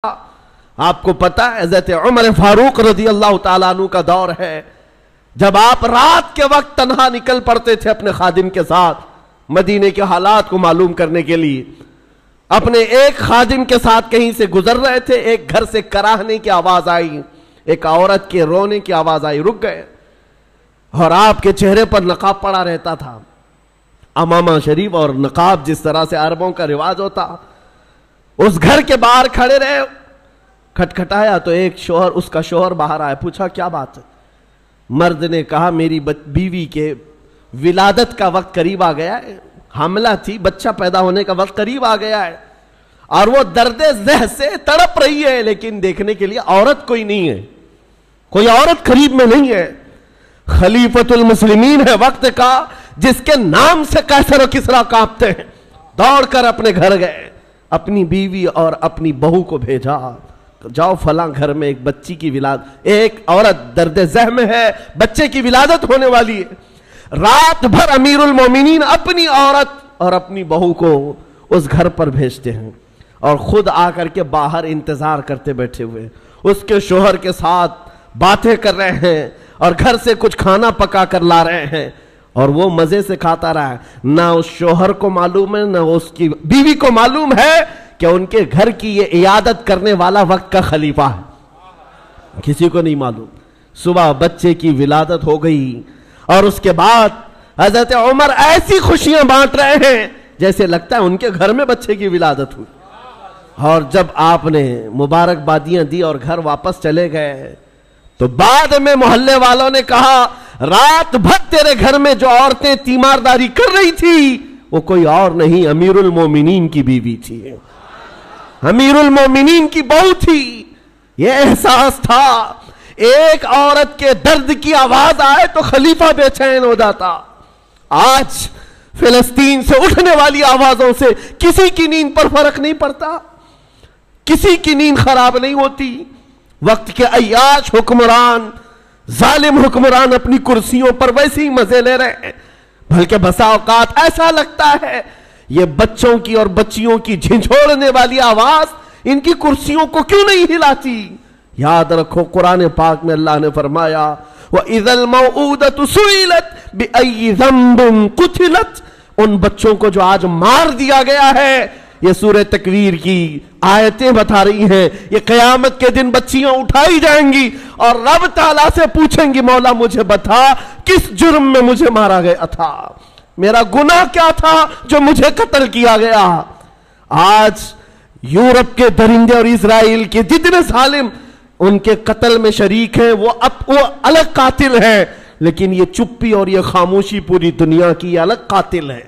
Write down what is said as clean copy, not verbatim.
آپ کو پتا ہے حضرت عمر فاروق رضی اللہ تعالیٰ عنہ کا دور ہے جب آپ رات کے وقت تنہا نکل پڑتے تھے اپنے خادم کے ساتھ مدینے کے حالات کو معلوم کرنے کے لیے. اپنے ایک خادم کے ساتھ کہیں سے گزر رہے تھے, ایک گھر سے کراہنے کی آواز آئی, ایک عورت کے رونے کی آواز آئی, رک گئے اور آپ کے چہرے پر نقاب پڑا رہتا تھا, امامہ شریف اور نقاب جس طرح سے عربوں کا رواج ہوتا. اس گھر کے باہر کھڑے رہے, کھٹکھٹایا تو ایک شوہر, اس کا شوہر باہر آیا, پوچھا کیا بات ہے؟ مرد نے کہا میری بیوی کے ولادت کا وقت قریب آ گیا ہے, حاملہ تھی, بچہ پیدا ہونے کا وقت قریب آ گیا ہے اور وہ درد ذہ سے تڑپ رہی ہے, لیکن دیکھنے کے لیے عورت کوئی نہیں ہے, کوئی عورت قریب میں نہیں ہے. خلیفۃ المسلمین ہے وقت کا, جس کے نام سے قیصر و کسریٰ کانپتے ہیں, دوڑ کر اپنے گھر گئے, اپنی بیوی اور اپنی بہو کو بھیجا, جاؤ فلاں گھر میں ایک بچی کی ولادت, ایک عورت درد ذہ میں ہے, بچے کی ولادت ہونے والی ہے. رات بھر امیر المومنین اپنی عورت اور اپنی بہو کو اس گھر پر بھیجتے ہیں اور خود آ کر کے باہر انتظار کرتے بیٹھے ہوئے, اس کے شوہر کے ساتھ باتیں کر رہے ہیں اور گھر سے کچھ کھانا پکا کر لا رہے ہیں اور وہ مزے سے کھاتا رہا ہے. نہ اس شوہر کو معلوم ہے, نہ اس کی بیوی کو معلوم ہے کہ ان کے گھر کی یہ عیادت کرنے والا وقت کا خلیفہ ہے, کسی کو نہیں معلوم. صبح بچے کی ولادت ہو گئی اور اس کے بعد حضرت عمر ایسی خوشیاں بانٹ رہے ہیں جیسے لگتا ہے ان کے گھر میں بچے کی ولادت ہوئی. اور جب آپ نے مبارکبادیاں دی اور گھر واپس چلے گئے تو بعد میں محلے والوں نے کہا رات بھر تیرے گھر میں جو عورتیں تیمارداری کر رہی تھی وہ کوئی اور نہیں, امیر المومنین کی بیوی تھی, امیر المومنین کی بہو تھی. یہ احساس تھا ایک عورت کے درد کی آواز آئے تو خلیفہ بے چین ہو جاتا. آج فلسطین سے اٹھنے والی آوازوں سے کسی کی نیند پر فرق نہیں پڑتا, کسی کی نیند خراب نہیں ہوتی. وقت کے عیاش حکمران, ظالم حکمران اپنی کرسیوں پر ویسے ہی مزے لے رہے ہیں, بلکہ بسا اوقات ایسا لگتا ہے یہ بچوں کی اور بچیوں کی جھنجھوڑنے والی آواز ان کی کرسیوں کو کیوں نہیں ہلاتی. یاد رکھو قرآن پاک میں اللہ نے فرمایا وَإِذَا الْمَوْعُودَةُ سُئِلَتْ بِأَيِّ ذَنبٍ قُتِلَتْ, ان بچوں کو جو آج مار دیا گیا ہے, یہ سورہ تکویر کی آیتیں بتا رہی ہیں, یہ قیامت کے دن بچیاں اٹھائی جائیں گی اور رب تعالیٰ سے پوچھیں گی مولا مجھے بتا کس جرم میں مجھے مارا گیا تھا, میرا گناہ کیا تھا جو مجھے قتل کیا گیا. آج یورپ کے درندے اور اسرائیل کے جتنے ظالم ان کے قتل میں شریک ہیں وہ الگ قاتل ہیں, لیکن یہ چپی اور یہ خاموشی پوری دنیا کی الگ قاتل ہے.